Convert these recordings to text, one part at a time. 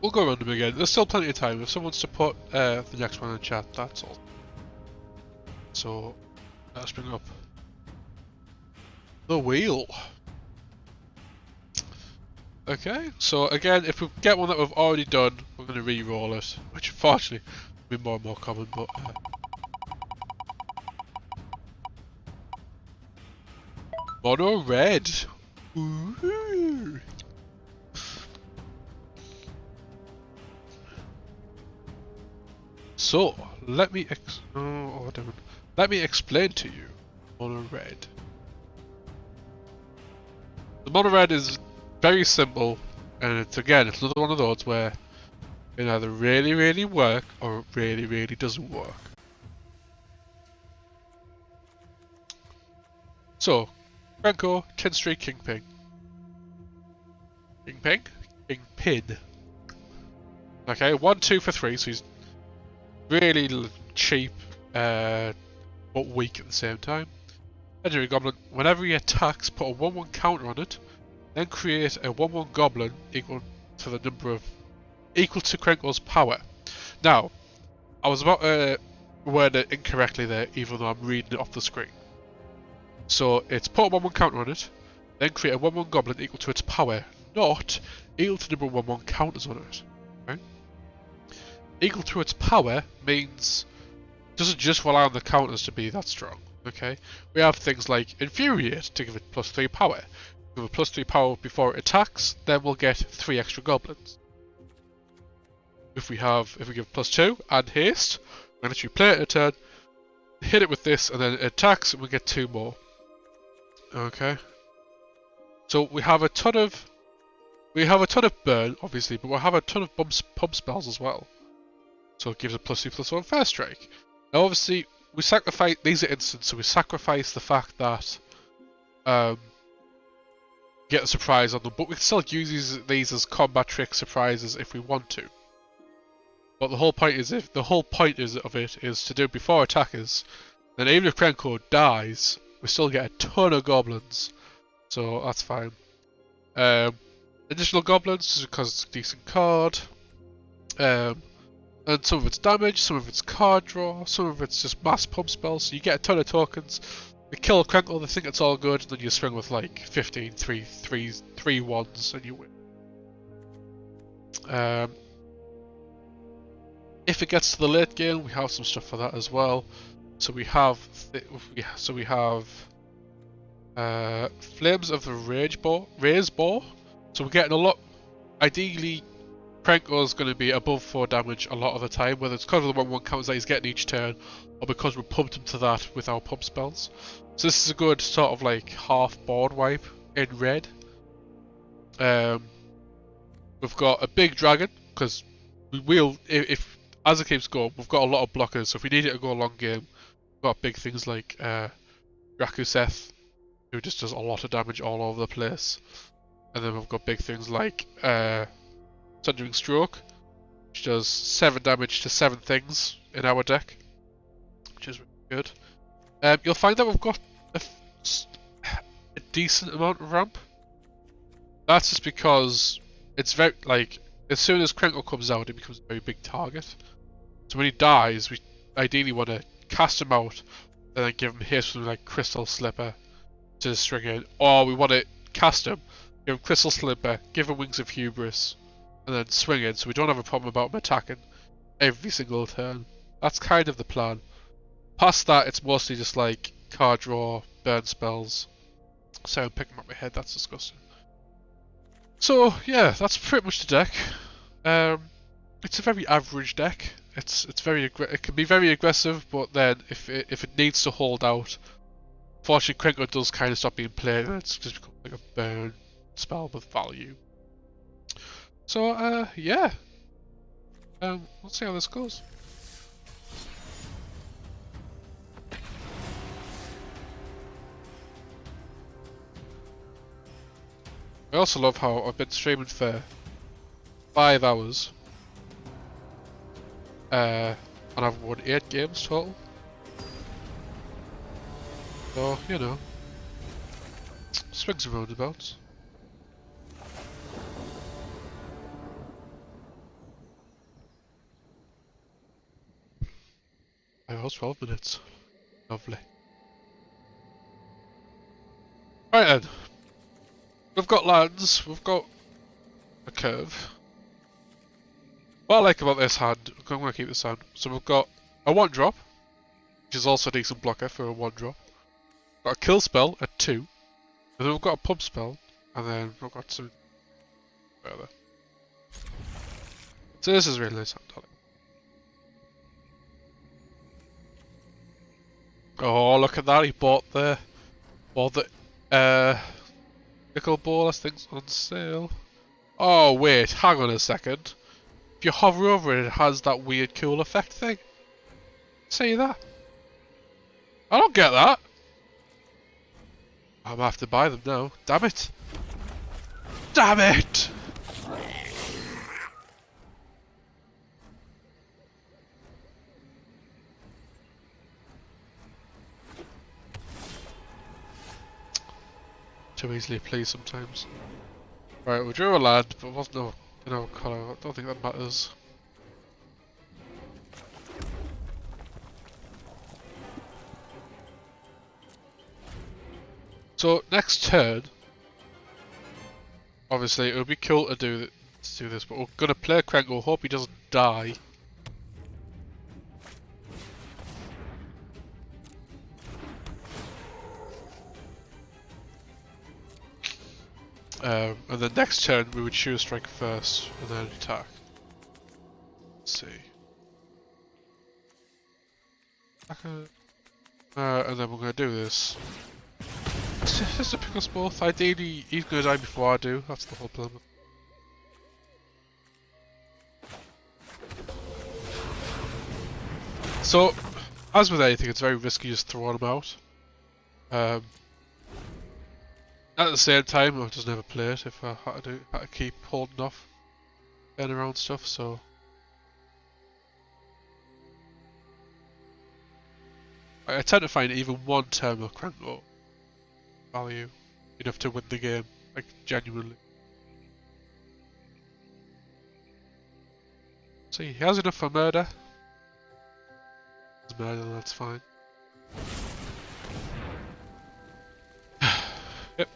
We'll go around them again. There's still plenty of time. If someone wants to put the next one in the chat, that's all. So, let's bring up the wheel. Okay, so again, if we get one that we've already done, we're going to re-roll it, which unfortunately will be more and more common, but... Mono red! Ooh. So, let me explain to you mono red. The mono red is very simple, and it's another one of those where it either really work or it really doesn't work. So, Franco, 10 Street Kingpin. Kingpin. Okay, 1, 2 for 3, so he's really cheap, but weak at the same time. Legendary Goblin, whenever he attacks, put a 1/1 counter on it, then create a 1/1 Goblin equal to Krenko's power. Now, I was about to word it incorrectly there, even though I'm reading it off the screen. So it's put a 1/1 counter on it, then create a 1/1 Goblin equal to its power, not equal to the number of 1/1 counters on it. Right? Equal to its power means doesn't just rely on the counters to be that strong. Okay, we have things like Infuriate to give it +3 power. Give it +3 power before it attacks, then we'll get 3 extra goblins. If we give +2 and haste, we'll actually play it a turn, hit it with this, and then it attacks, and we get 2 more. Okay. So we have a ton of burn, obviously, but we'll have a ton of pump spells as well. So it gives a +2/+1 first strike. Now obviously we sacrifice these are instant, so we sacrifice the fact that get a surprise on them, but we can still use these as combat trick surprises if we want to. But the whole point of it is to do it before attackers. Then even if Krenko dies, we still get a ton of goblins, so that's fine. Additional goblins just because it's a decent card. And some of it's damage, some of it's card draw, some of it's just mass pump spells, so you get a ton of tokens. You kill Krenko, they think it's all good, and then you swing with like 15, 3 1s, and you win. If it gets to the late game, we have some stuff for that as well. So we have Flames of the Raise Boar. So we're getting a lot. Ideally, Krenko's going to be above 4 damage a lot of the time, whether it's because of the 1/1 counters that he's getting each turn, or because we pumped him to that with our pump spells. So this is a good sort of like half board wipe in red. We've got a big dragon, because we will, if as it keeps going, we've got a lot of blockers, so if we need it to go a long game, we've got big things like Rakuseth, who just does a lot of damage all over the place. And then we've got big things like Thundering Stroke, which does 7 damage to 7 things in our deck, which is really good. You'll find that we've got a decent amount of ramp. That's just because it's very, like, as soon as Krenko comes out, it becomes a very big target. So when he dies, we ideally want to cast him out and then give him haste with like Crystal Slipper to string in, or we want to cast him, give him Crystal Slipper, give him Wings of Hubris, and then swing in, so we don't have a problem about him attacking every single turn. That's kind of the plan. Past that, it's mostly just like card draw, burn spells. So I'm picking up my head, that's disgusting. So yeah, that's pretty much the deck. It's a very average deck. It can be very aggressive, but then if it needs to hold out, fortunately Krenko does kind of stop being played, and it's just become like a burn spell with value. So yeah, let's see how this goes. I also love how I've been streaming for 5 hours, and I've won 8 games total. So, you know, swings and roundabouts. 5 hours, 12 minutes. Lovely. Right then. We've got lands, we've got a curve. What I like about this hand, I'm going to keep this hand. So we've got a 1-drop, which is also a decent blocker for a 1-drop. Got a kill spell at 2. And then we've got a pump spell. And then we've got some further. So this is really nice hand, I like. Oh, look at that, he bought the nickel ball, I think's on sale. Oh wait, hang on a second. If you hover over it, it has that weird cool effect thing. See that? I don't get that. I'm gonna have to buy them now. Damn it. Damn it! Too easily pleased sometimes. Right, we drew a land, but it wasn't in our colour. I don't think that matters. So next turn, obviously it would be cool to do this, but we're gonna play Krenko. Hope he doesn't die. And then next turn we would choose strike first and then attack. Let's see. And then we're gonna do this. Just to pick us both. Ideally, he's gonna die before I do. That's the whole plan. So, as with anything, it's very risky just throwing them out. At the same time, I just never play it if I had to keep holding off and around stuff. So. I tend to find even one term of Krenko value enough to win the game, like genuinely. See, he has enough for murder. It's murder, that's fine. Yep.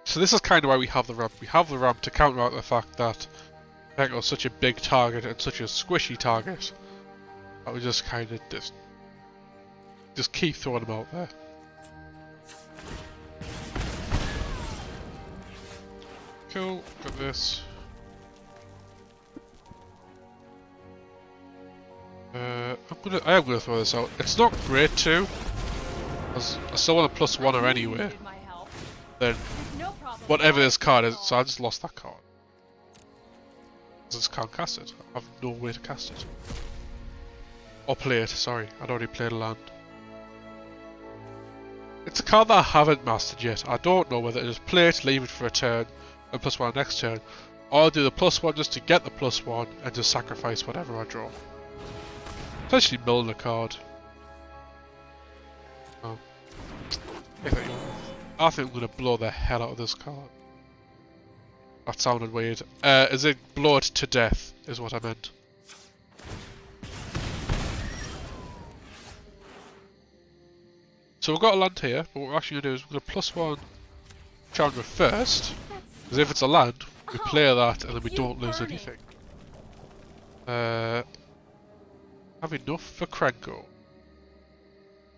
So this is kind of why we have the ramp. We have the ramp to counteract the fact that Krenko is such a big target and such a squishy target that we just kind of just keep throwing them out there. Cool, got this. I am gonna throw this out. It's not great too. I still want a +1 anyway. Then whatever this card is, so I just lost that card. I just can't cast it. I have no way to cast it. Or play it, sorry. I'd already played a land. It's a card that I haven't mastered yet. I don't know whether to just play it, leave it for a turn, and +1 next turn, or do the +1 just to get the +1 and just sacrifice whatever I draw. Essentially milling a card. Oh. I think I'm going to blow the hell out of this card. That sounded weird. Is it blow it to death, is what I meant. So we've got a land here, but what we're actually going to do is we're going to +1 Chandra first, because if it's a land, we play that and then we don't lose anything. Have enough for Krenko.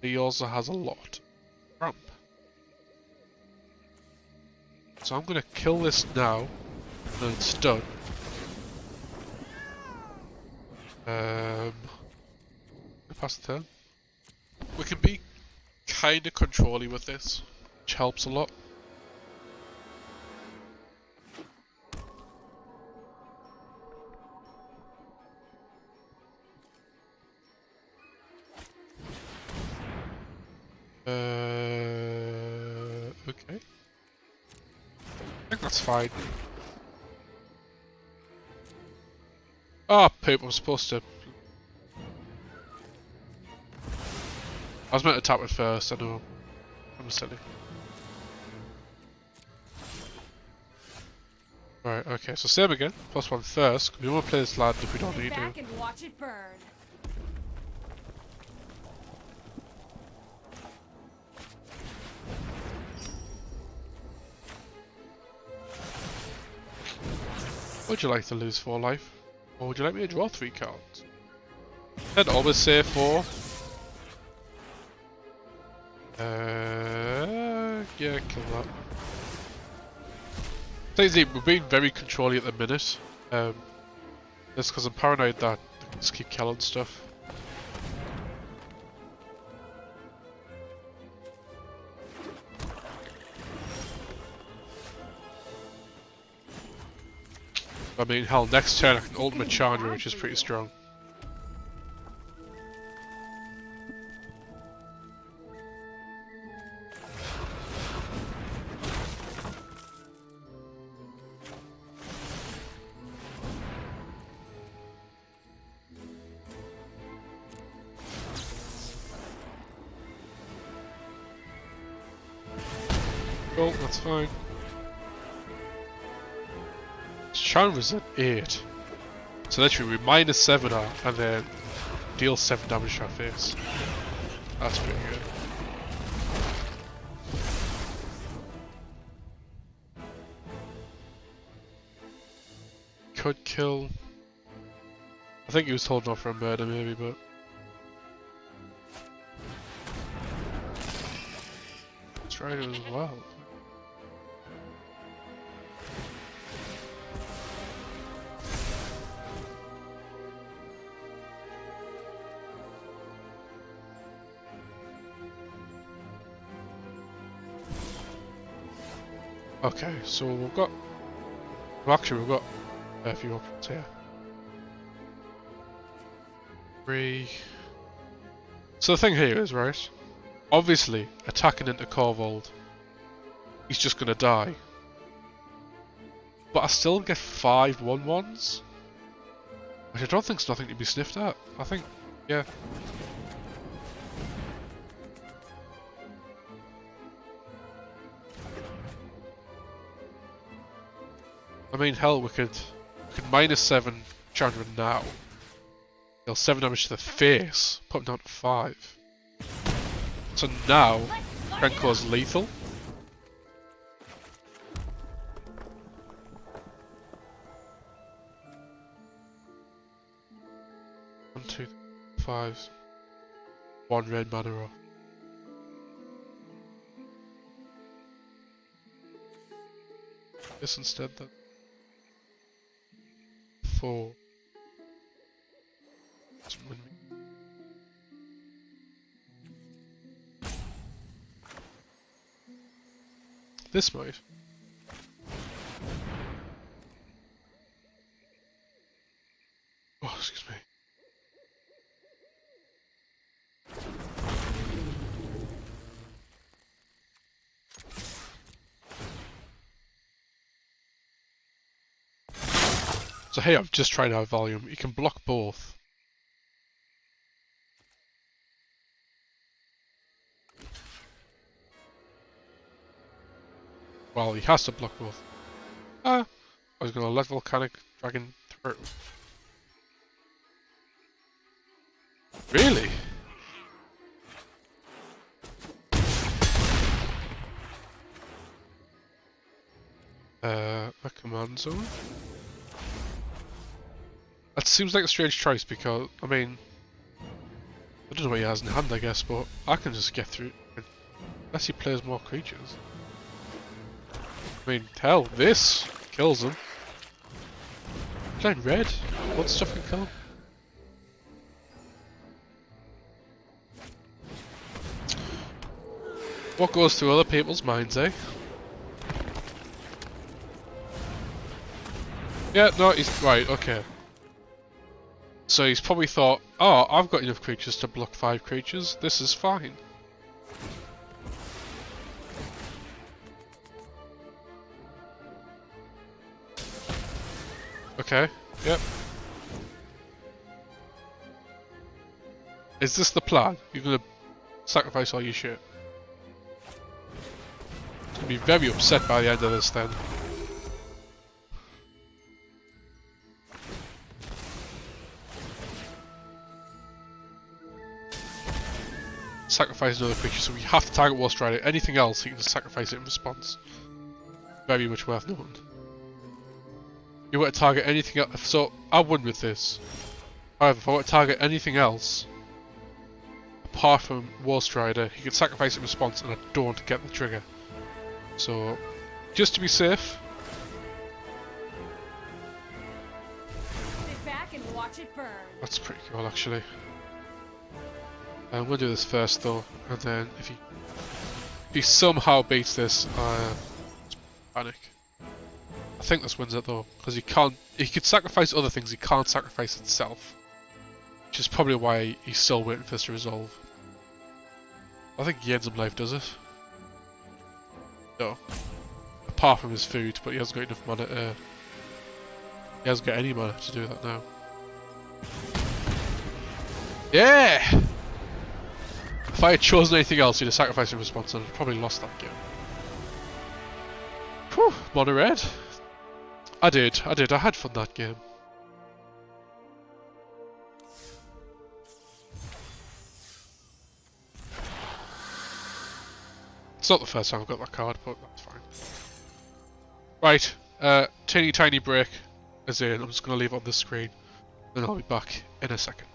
He also has a lot. Ramp. So I'm going to kill this now, and then it's done. Pass the turn. We can be kind of controlly with this, which helps a lot. Okay. I think that's fine. Oh, poop, I'm supposed to. I was meant to tap it first, I know. I'm silly. Right, okay, so same again. +1 first, because we want to play this land if we don't need to. Back and watch it burn. Would you like to lose 4 life? Or would you like me to draw 3 cards? I'd always say 4. Yeah, kill that. We're being very controlly at the minute. Just because I'm paranoid that they can just keep killing stuff. I mean, hell, next turn I can ultimate Chandra, which is pretty strong. Cool, that's fine. Chandra's at 8. So literally we -7 her and then deal 7 damage to our face. That's pretty good. Could kill. I think he was holding off for a murder maybe, but let's try it as well. Okay, so we've got. Well, actually, we've got a few options here. 3. So the thing here is, right? Obviously, attacking into Corvold, he's just gonna die. But I still get 5 1/1s, which I don't think's nothing to be sniffed at. I think, yeah. I mean, hell, we could -7 Chandra now. Deal 7 damage to the face, put him down to 5. So now, Renko's lethal. One, 2, 5. 1 red mana off. This instead then. 4. This might. Oh, excuse me. So hey, I've just tried out volume. You can block both. Well, he has to block both. I was gonna let Volcanic Dragon through. Really? A command zone? That seems like a strange choice because, I mean, I don't know what he has in hand, I guess, but I can just get through unless he plays more creatures. I mean, hell, this kills him. Playing red, what stuff can kill him? What goes through other people's minds, eh? Yeah, no, he's right, okay. So he's probably thought, oh, I've got enough creatures to block 5 creatures, this is fine. Okay, yep. Is this the plan? You're gonna sacrifice all your shit? He's gonna be very upset by the end of this then. sacrifice another creature, so we have to target War Strider. Anything else, he can just sacrifice it in response. Very much worth noting. If you were to target anything else, so I won with this. However, if I were to target anything else, apart from War Strider, he can sacrifice it in response and I don't get the trigger. So, just to be safe. Sit back and watch it burn. That's pretty cool actually. We'll do this first though, and then if he somehow beats this, panic. I think this wins it though, because he could sacrifice other things, he can't sacrifice itself. Which is probably why he's still waiting for this to resolve. I think Yenzum Life does it. No. Apart from his food, but he hasn't got enough mana to... He hasn't got any mana to do that now. Yeah! If I had chosen anything else, he'd have sacrificed in response and I'd probably lost that game. Whew, mono red. I did, I had fun that game. It's not the first time I've got that card, but that's fine. Right, teeny tiny break, as in I'm just going to leave it on the screen, then I'll be back in a second.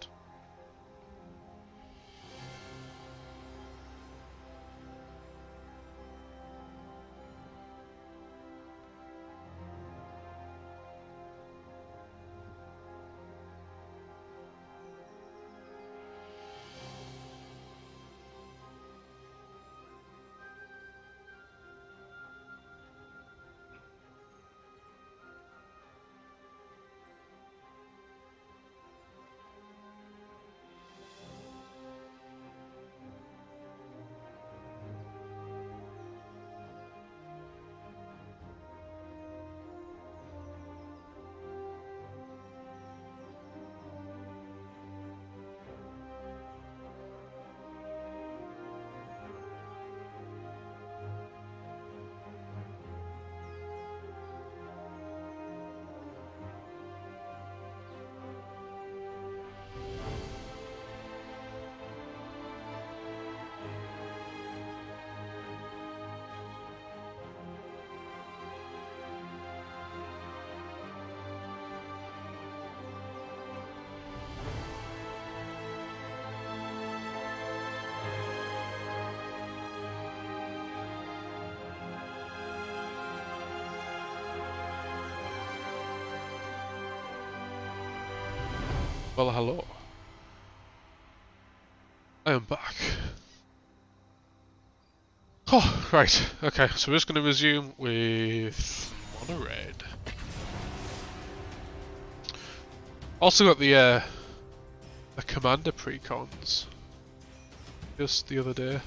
Well, hello. I am back. Oh, right. Okay, so we're just going to resume with mono red. Also got the commander precons just the other day.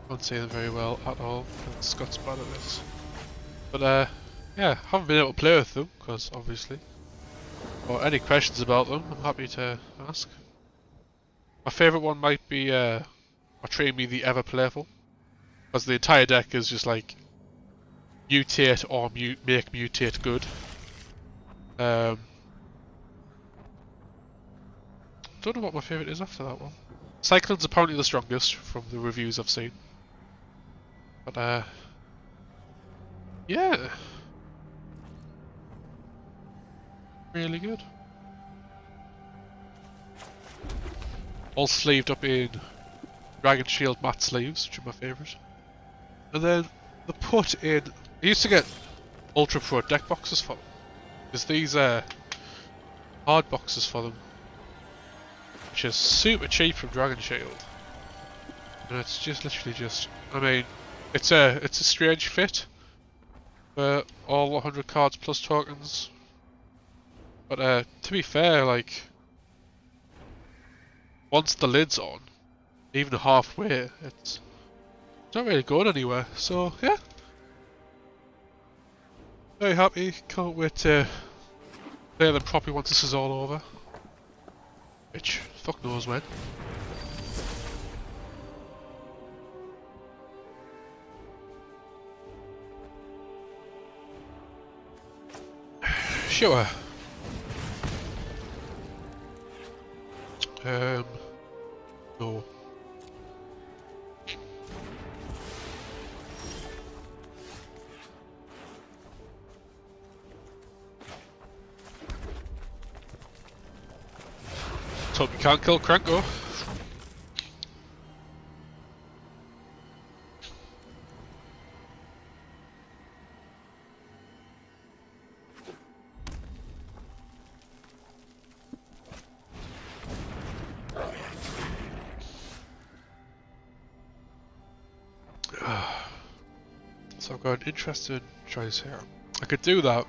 Can't say them very well at all. Scott's bad at this. But yeah, haven't been able to play with them because obviously. Or any questions about them, I'm happy to ask. My favourite one might be Portray Me the Ever Playful, because the entire deck is just like mutate or make mutate good. Don't know what my favourite is after that one. Cyclone's apparently the strongest from the reviews I've seen. But yeah. Really good. All sleeved up in Dragon Shield matte sleeves, which are my favourite. And then the put in... I used to get Ultra Pro deck boxes for them. There's these hard boxes for them, which is super cheap from Dragon Shield. And it's just literally just... I mean, it's a strange fit for all 100 cards plus tokens. But to be fair, like, once the lid's on, even halfway, it's not really going anywhere. So yeah, very happy. Can't wait to play them properly once this is all over. Which fuck knows when. Sure. No. hope you can't kill Krenko. So I've got an interesting choice here. I could do that.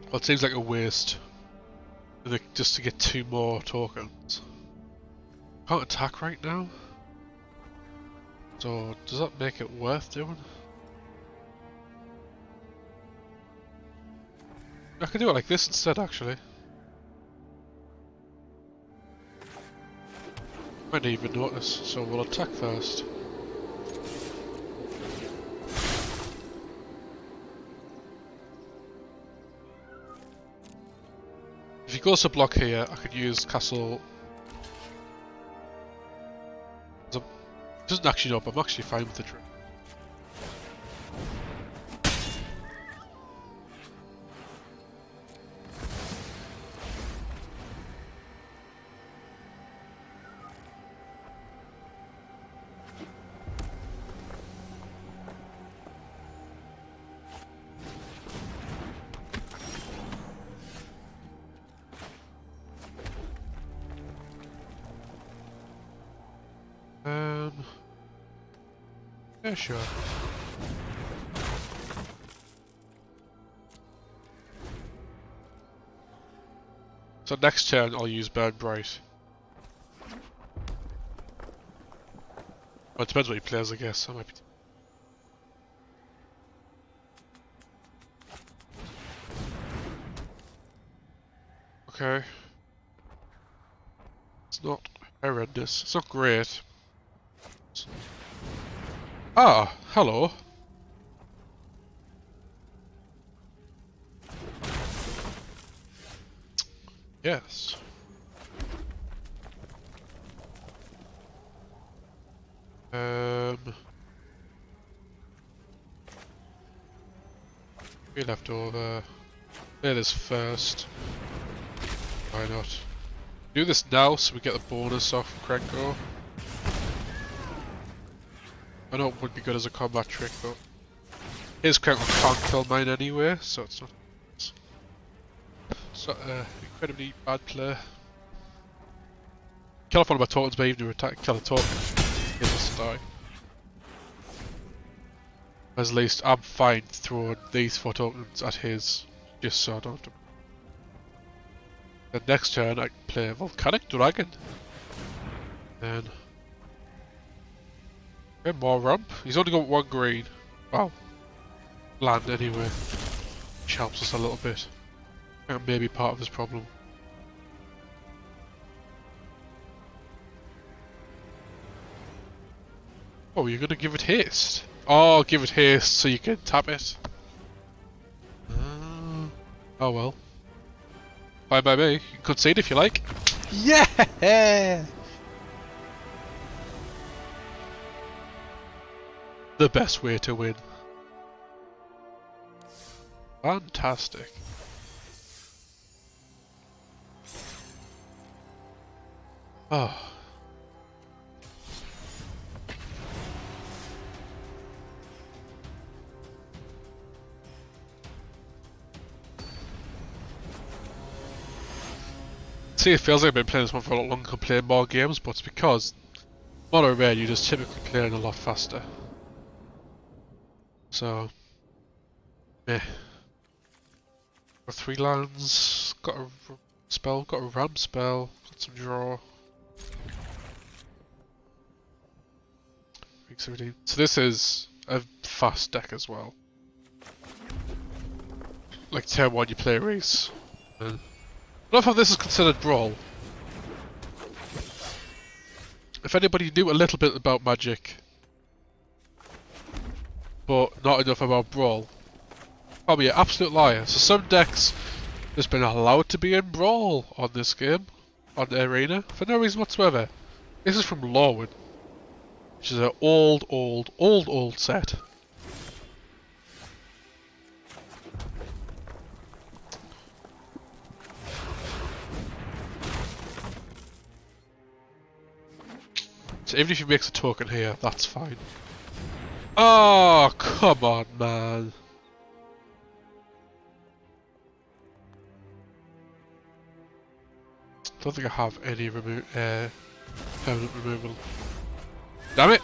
Well, it seems like a waste. Just to get 2 more tokens. Can't attack right now. So does that make it worth doing? I could do it like this instead, actually. Might not even notice, so we'll attack first. If he goes to block here, I could use castle. It doesn't actually know, but I'm actually fine with the trick. Yeah, sure. So next turn I'll use Burn Bright. Well, it depends what he plays, I guess. I might be okay. It's not horrendous. It's not great. Ah, hello. Yes. We left over. Play this first. Why not? Do this now so we get the bonus off Krenko. I know it would be good as a combat trick, but his Krenko can't kill mine anyway, so it's not. It's not incredibly bad play. Kill off one of my tokens by even to attack, kill a token. He'll just die. At least I'm fine throwing these 4 tokens at his, just so I don't have to. The next turn I can play Volcanic Dragon. Then. Okay, more ramp. He's only got 1 green. Wow. Land anyway. Which helps us a little bit. And maybe part of his problem. Oh, you're gonna give it haste? Oh, give it haste so you can tap it. Oh well. Bye bye me. You can concede if you like. Yeah! The best way to win. Fantastic. Oh. See, it feels like I've been playing this one for a lot longer, playing more games, but it's because mono red you just typically play it a lot faster. So, meh. Got 3 lands, got a spell, got a ram spell, got some draw. So this is a fast deck as well. Like turn 1 you play Reese. I love how this is considered Brawl. If anybody knew a little bit about Magic, but not enough about Brawl, probably an absolute liar. So some decks has been allowed to be in Brawl on this game, on the arena, for no reason whatsoever. This is from Lorwyn, which is an old set. So even if he makes a token here, that's fine. Oh, come on, man. Don't think I have any permanent removal. Damn it!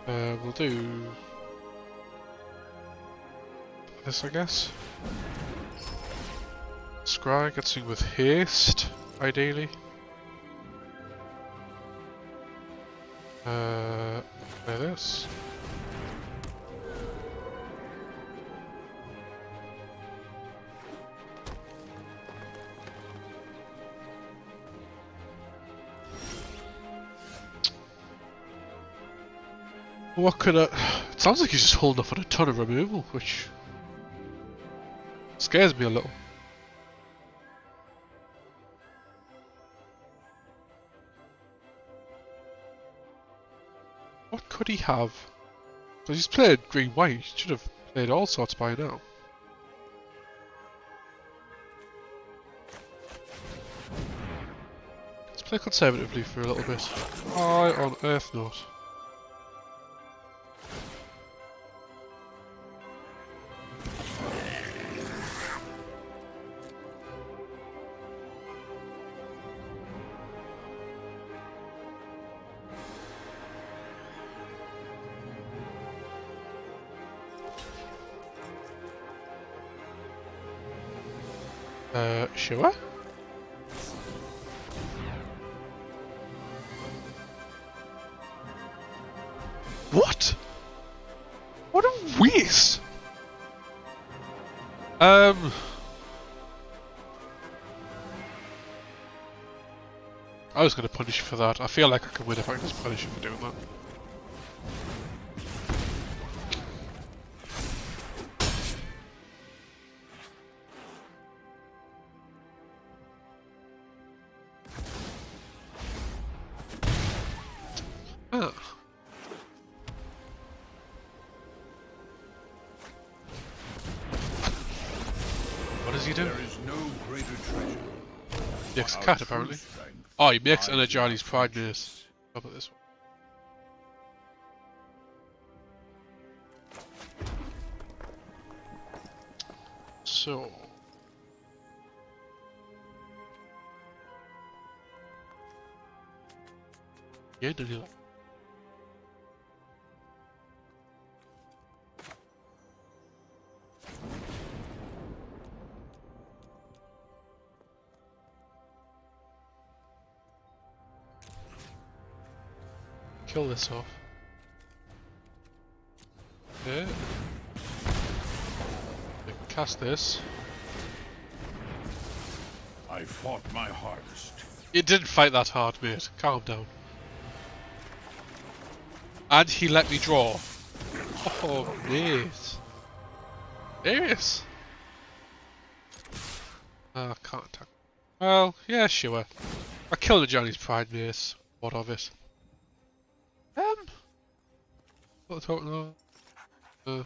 We'll do this, I guess. Scry gets in with haste, ideally. Play this. What could I... It sounds like he's just holding off on a ton of removal, which scares me a little. What could he have? Because he's played green-white, he should have played all sorts by now. Let's play conservatively for a little bit. Why on earth not? Sure. What? What a waste! I was gonna punish you for that. I feel like I can win if I can just punish you for doing that. What does he do? There is no greater treasure. He makes a cat, apparently. Oh, he makes an Ajani's Pride Nurse. How about this one? So... Yeah, did he like... Kill this off. Okay. I can cast this. I fought my hardest. You didn't fight that hard, mate. Calm down. And he let me draw. Oh, mate. Serious? I can't attack. Well, yeah, sure. I killed the Johnny's Pride, mate. What of it? What the no.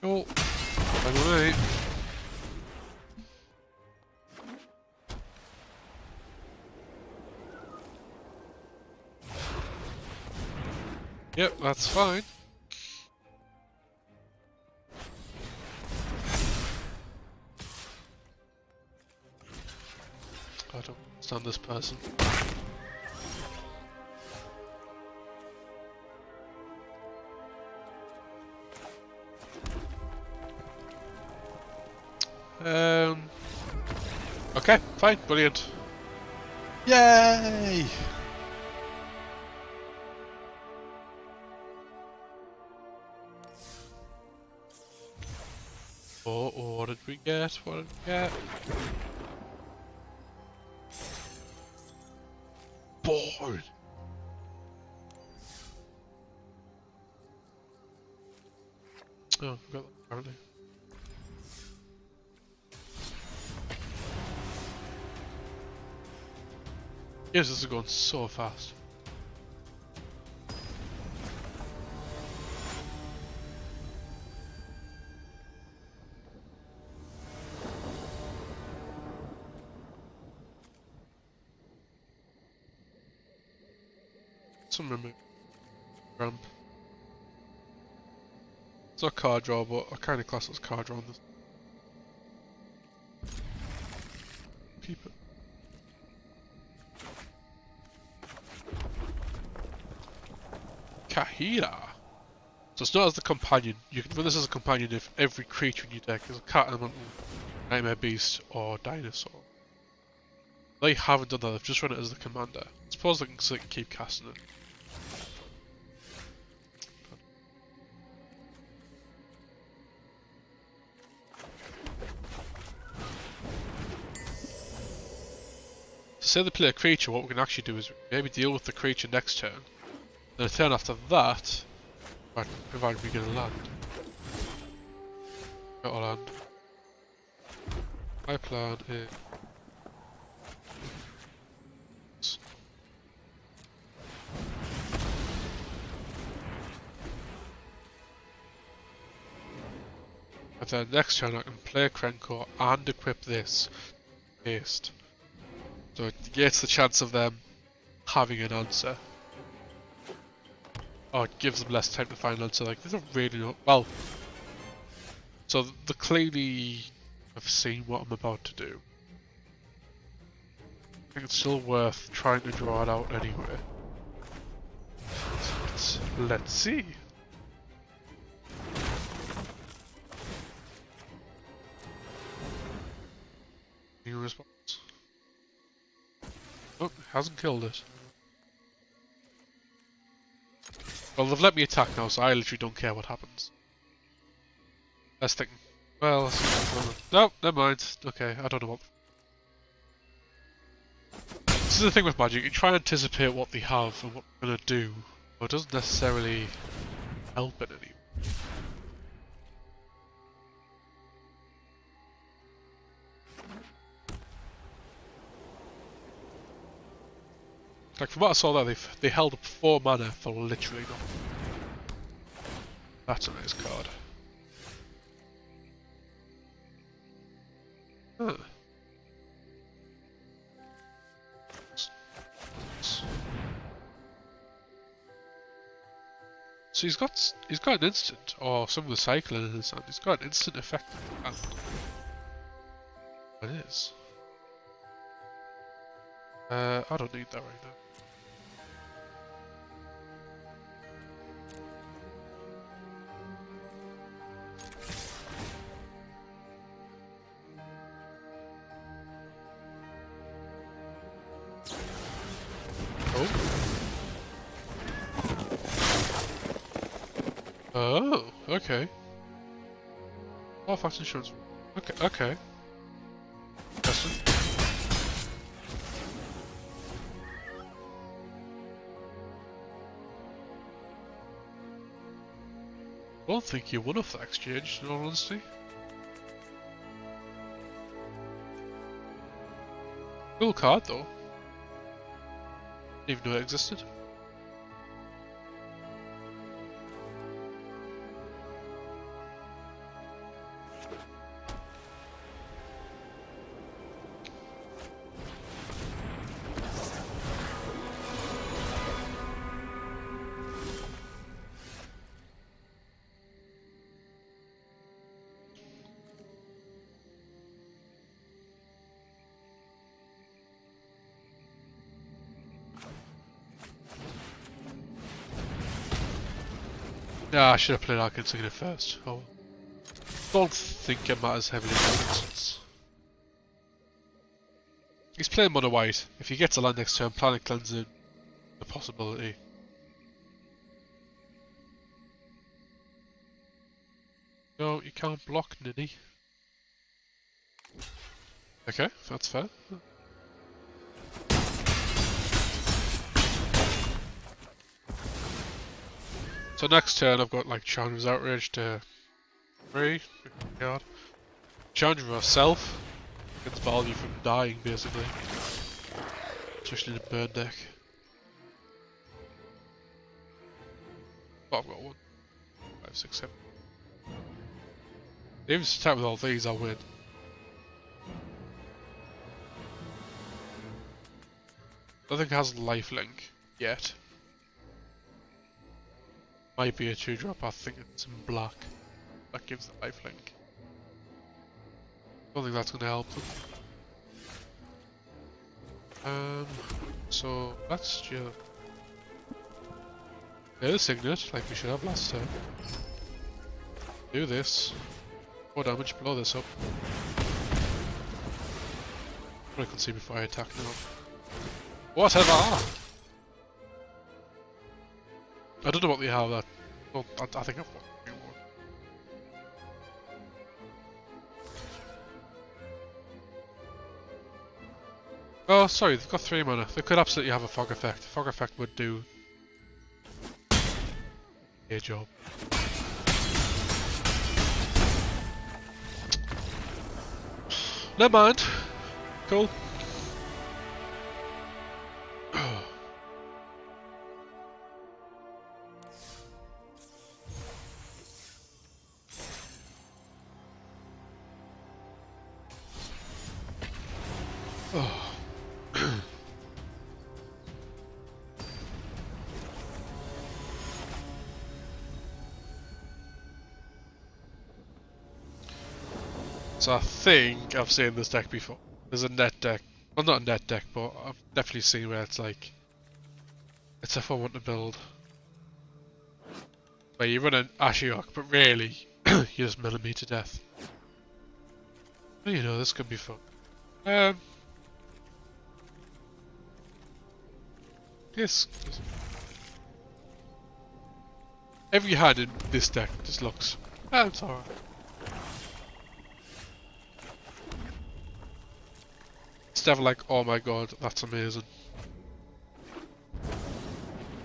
Cool. Alright. Yep, that's fine. I don't understand this person. Okay, fine, brilliant. Yay! Oh, what did we get? What did we get? Bored! Oh, I got that apparently. Yes, this is going so fast. some remove ramp. It's not card draw, but I kind of class it as card draw on this. Keep it. Kahira. So it's not as the companion. You can run this as a companion if every creature in your deck is a cat, elemental, nightmare beast, or dinosaur. They haven't done that. They've just run it as the commander. I suppose they can keep casting it. Say they play a creature, what we can actually do is maybe deal with the creature next turn. Then a turn after that, provided we get a land. Got a land. My plan is... And then next turn I can play a Krenko and equip this haste. So it negates the chance of them having an answer. Oh, it gives them less time to find an answer. Like, they don't really know. Well, so they clearly have seen what I'm about to do. I think it's still worth trying to draw it out anyway. So let's see. New response. Oh, hasn't killed it. Well, they've let me attack now, so I literally don't care what happens. Let's think. Well, no, never mind. Okay, I don't know what. This is the thing with Magic, you try and anticipate what they have and what they're gonna do, but it doesn't necessarily help it anymore. Like, from what I saw there, they held up 4 mana for literally nothing. That's a nice card. Huh. So he's got an instant, or some of the cycling in his hand. He's got an instant effect in his hand. What it is? I don't need that right now. Oh, okay. Oh, fast insurance. Okay, okay. Question. I don't think you won off that exchange, in all honesty. Cool card though. Didn't even know it existed. Yeah, I should have played Arcane Signet first. Oh, don't think it matters heavily in this instance. He's playing mono white. If he gets a land next turn, Planet Cleansing, a possibility. No, you can't block Ninny. Okay, that's fair. So next turn I've got like Chandra's Outrage to 3, card. Chandra herself gets value from dying basically. Especially in a burn deck. But I've got 1, 5, 6, 7. Even if it's attack with all these, I'll win. I don't think it has lifelink yet. Might be a 2-drop, I think it's in black. That gives the lifelink. Don't think that's going to help them. So let's just do the signet like we should have last time. Do this. 4 damage, blow this up. I can see before I attack now. Whatever! I don't know what they have that. Well, I think I've got a new one. Oh, sorry, they've got 3 mana. They could absolutely have a fog effect. Fog effect would do a job. Never mind. Cool. Oh. So I think I've seen this deck before. There's a net deck. Well, not a net deck, but I've definitely seen where it's like... It's a fun one to build. Where you run an Ashiok, but really, you just mill me to death. Well, you know, this could be fun. Yes. Every hand in this deck just looks... it's alright. It's never like, oh my god, that's amazing.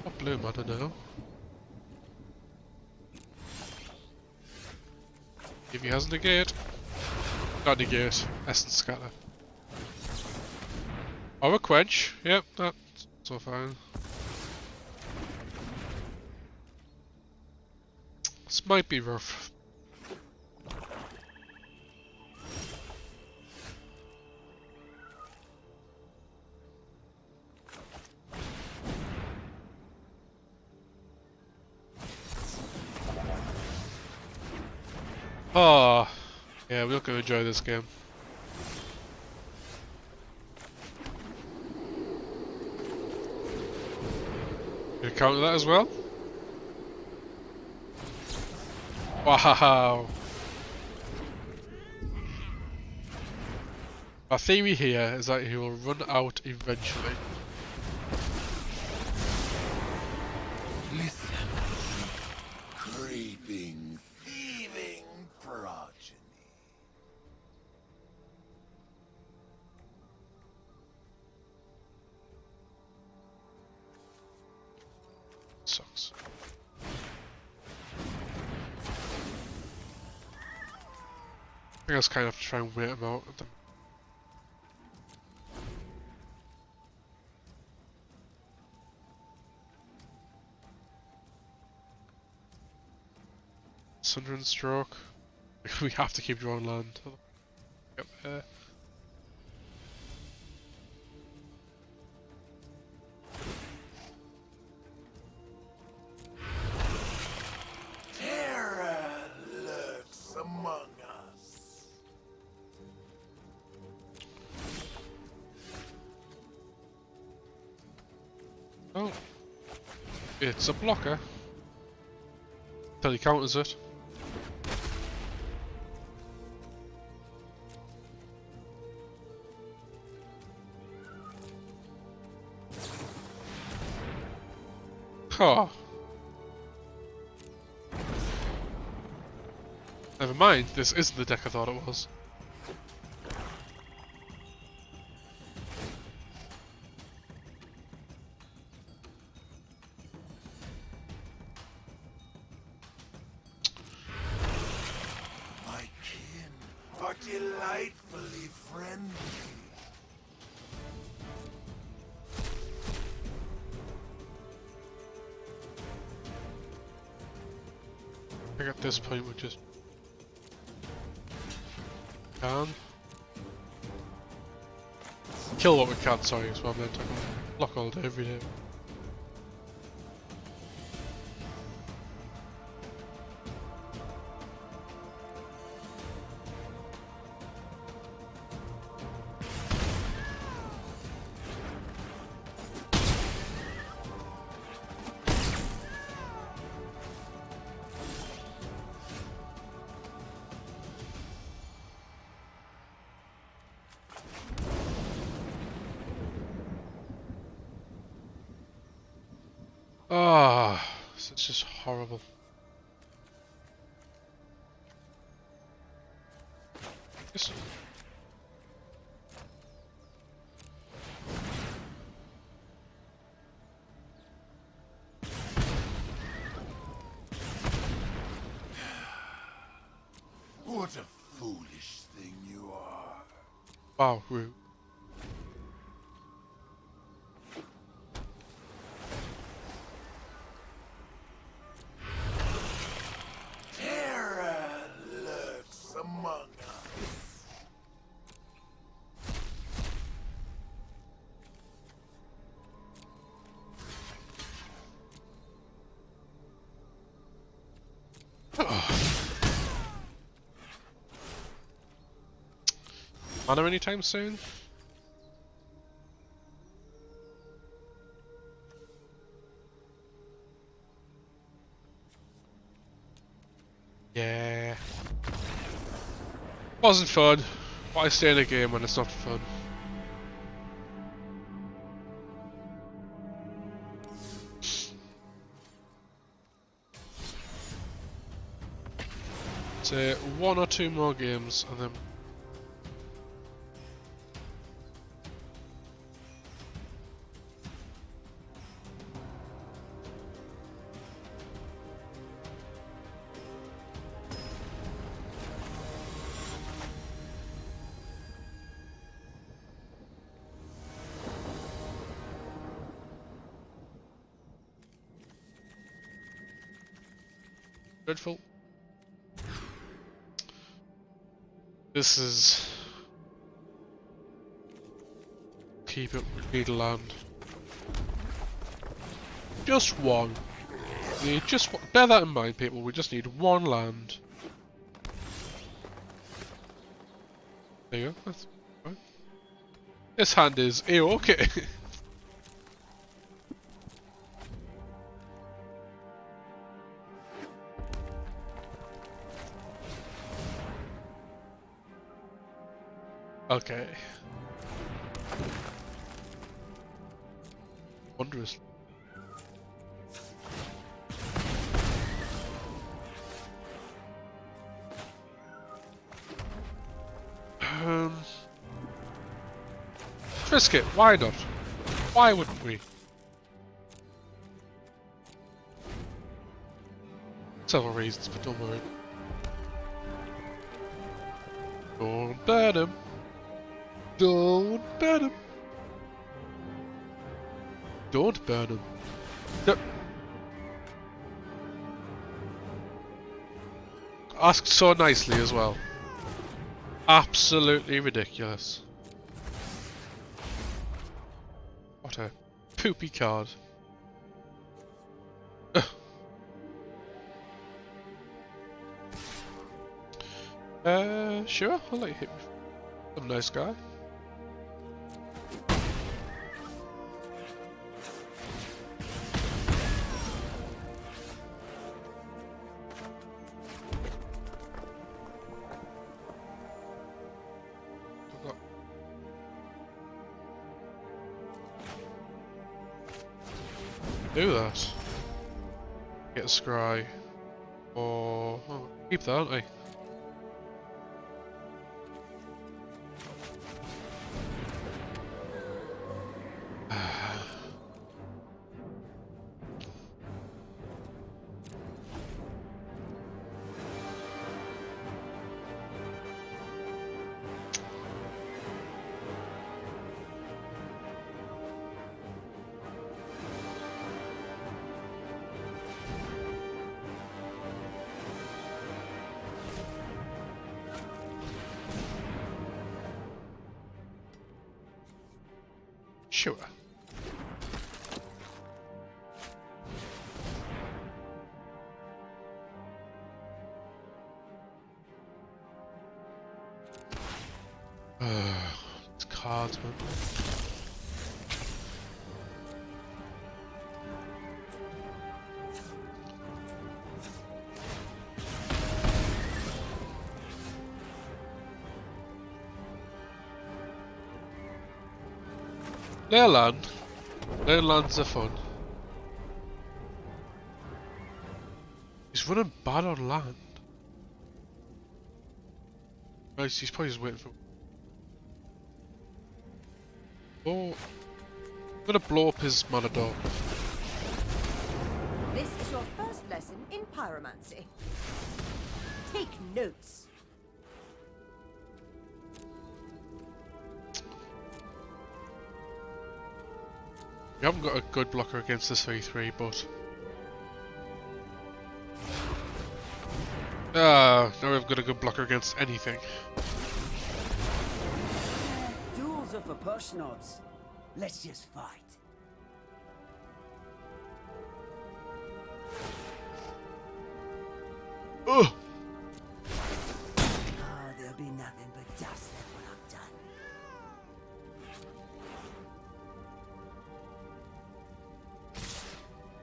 What blue mana now? If he has negate. Not negate, essence scatter. Or a quench, yep, that's so fine. This might be rough. Oh, yeah, we're not going to enjoy this game. Gonna counter that as well? Wow! Our theory here is that he will run out eventually. Listen. Creeping, thieving progeny. Sucks. I think I was kind of have to try and wait him out at the Sunder and Stroke. We have to keep drawing land. Yep, there. Terror lurks among us. Oh. It's a blocker. Till he counters it. Oh. Never mind, this isn't the deck I thought it was. My kin are delightfully friendly. I think at this point we just can kill what we can. Sorry, is what I meant. I can block all day, every day. Ah, it's just horrible. Just... What a foolish thing you are. Wow, rude. Terror lurks among us. Mana anytime soon? Yeah. Wasn't fun. Why stay in a game when it's not fun? Say 1 or 2 more games and then dreadful. This is... Keep it, we need land. Just one. We need just one. Bear that in mind, people, we just need one land. There you go, that's fine. This hand is A-okay. Okay. Wondrous. Risk it, why not? Why wouldn't we? Several reasons, but don't worry. Don't burn him. Don't burn him. Don't burn him. No. Asked so nicely as well. Absolutely ridiculous. What a poopy card. Sure, I'll let you hit me. I'm a nice guy. Do that. Get a scry. Or oh, keep that, aren't I? Sure. It's cards, man. Leyland. Leylands are fun. He's running bad on land. Right, he's probably just waiting for... Oh, I'm gonna blow up his Monador. This is your first lesson in pyromancy. Take notes. We haven't got a good blocker against this 3-3, but... now we've got a good blocker against anything. Duels are for push knobs. Let's just fight. Ugh! Oh, there'll be nothing but dust left when I'm done.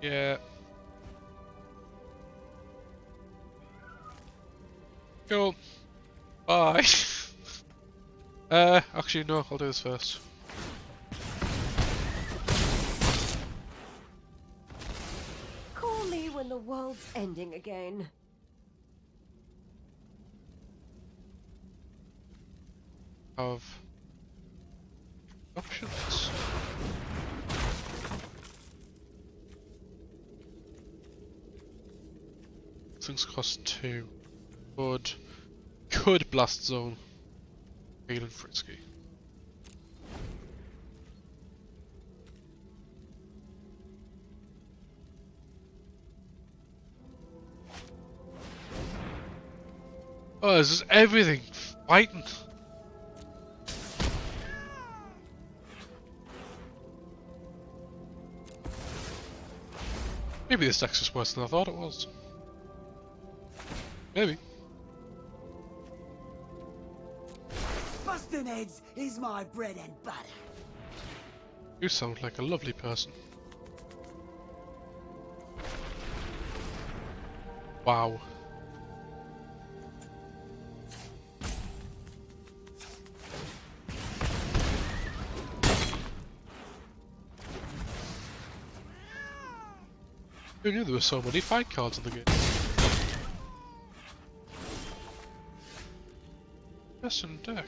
Yeah. Cool. Bye. Actually no, I'll do this first. Call me when the world's ending again. Of options. Things cost 2. Could blast zone. Feeling frisky. Oh, this is everything fighting. Maybe this deck's just worse than I thought it was. Maybe. Busting heads is my bread and butter. You sound like a lovely person. Wow. Who knew there were so many fight cards in the game? Person deck.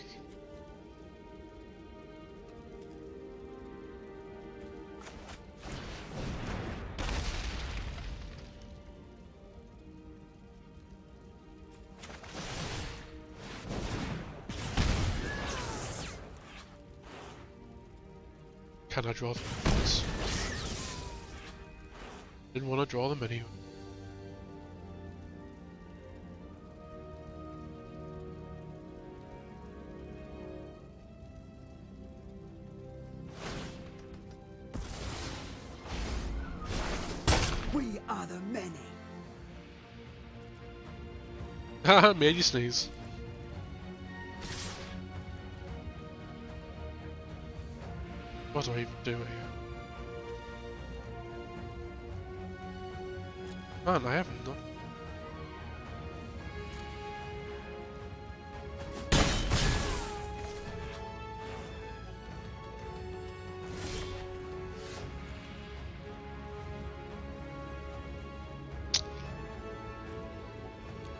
Can I draw them? Yes. Didn't want to draw them anyway. We are the many. Haha, made you sneeze. What do I even do here? Man, I haven't done.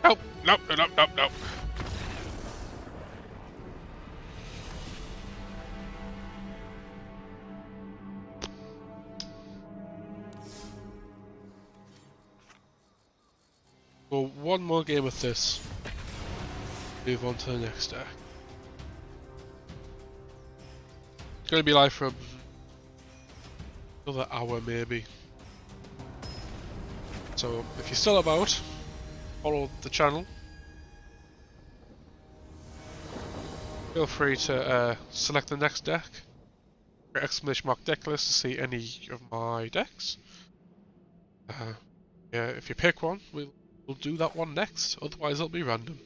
Nope, nope, nope, nope, nope. Well, one more game of this. Move on to the next deck. It's going to be live for another hour maybe. So if you're still about, follow the channel. Feel free to select the next deck. Exclamation mark deck list to see any of my decks. Yeah, if you pick one, we'll do that one next, otherwise it'll be random.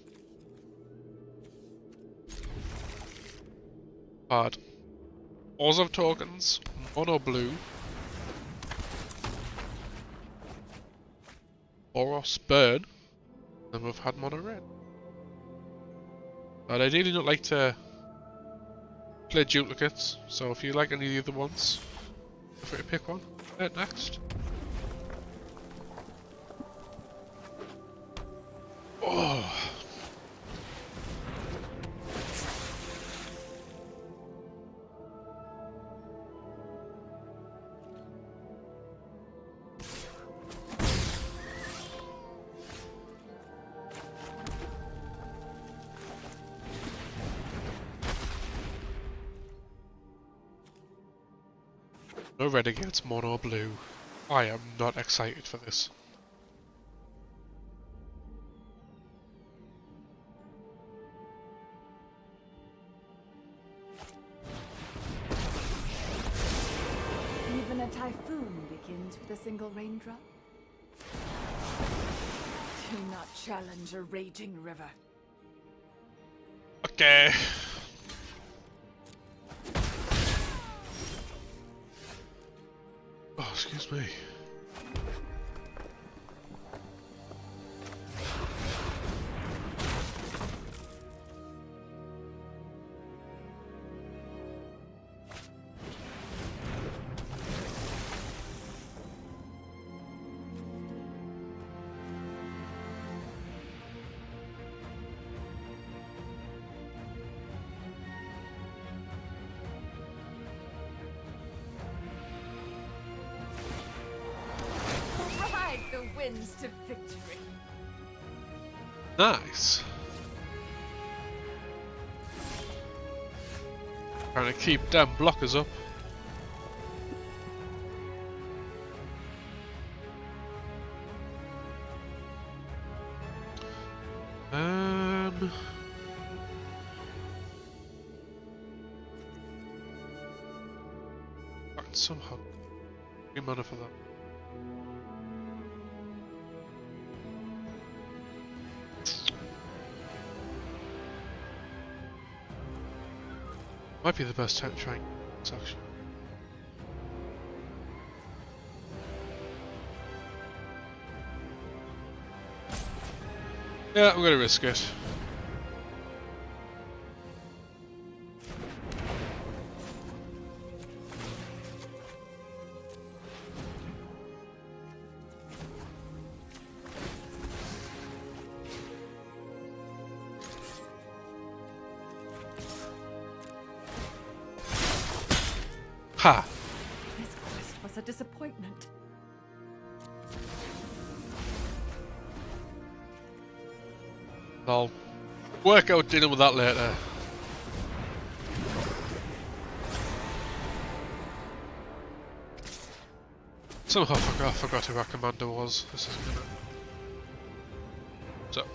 Card. Orzhov tokens, mono blue. Boros burn. And we've had mono red. I'd ideally not like to play duplicates, so if you like any of the other ones, feel free to pick one. Next. Oh. No red against mono blue. I am not excited for this. Even a typhoon begins with a single raindrop. Do not challenge a raging river. Okay. Oh, excuse me. Ride the winds to victory. Nice. Trying to keep damn blockers up. Somehow, 3 mana for that. Might be the best time to try this actually. Yeah, I'm gonna risk it. Ha! This quest was a disappointment. I'll work out dealing with that later. Somehow I forgot who our commander was. This is gonna... So...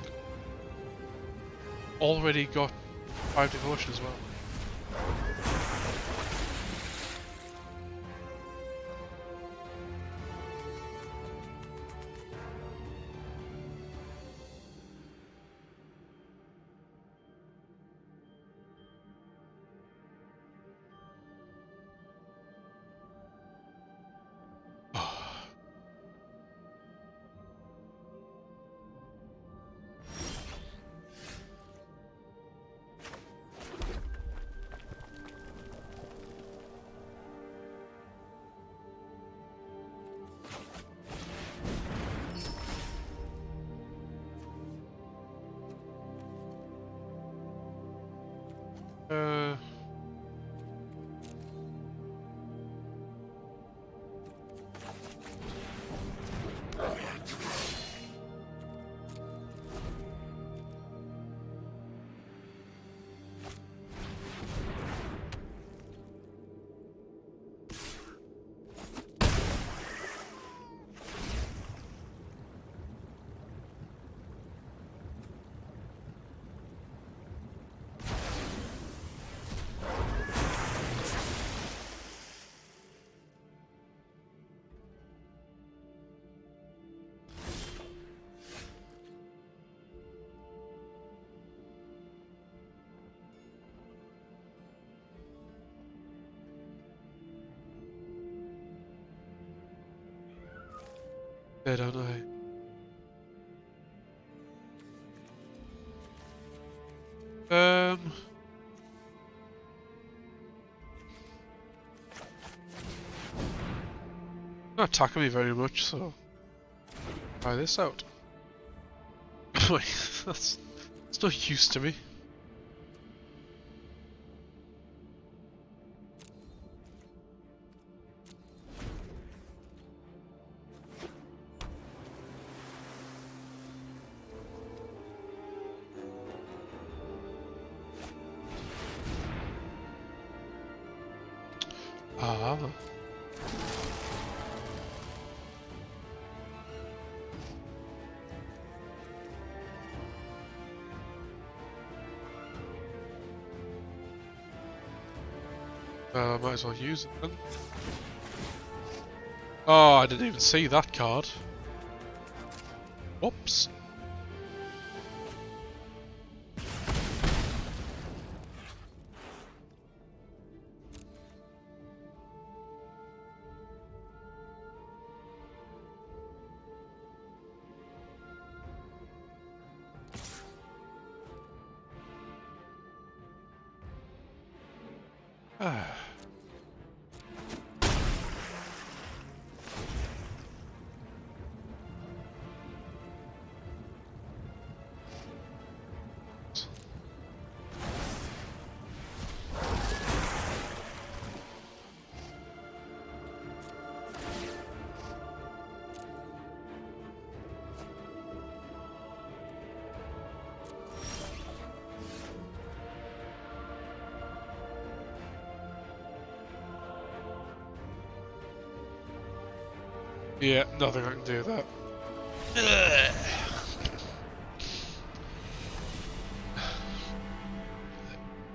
Already got 5 devotion as well. I don't know. Not attacking me very much, so try this out. That's it's no use to me. Ah. Might as well use it then. Oh, I didn't even see that card. Whoops. Ah. Yeah, nothing I can do with that.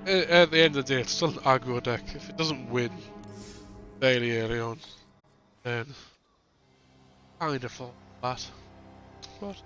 At the end of the day, it's still an aggro deck. If it doesn't win fairly early on, then kind of fall flat. But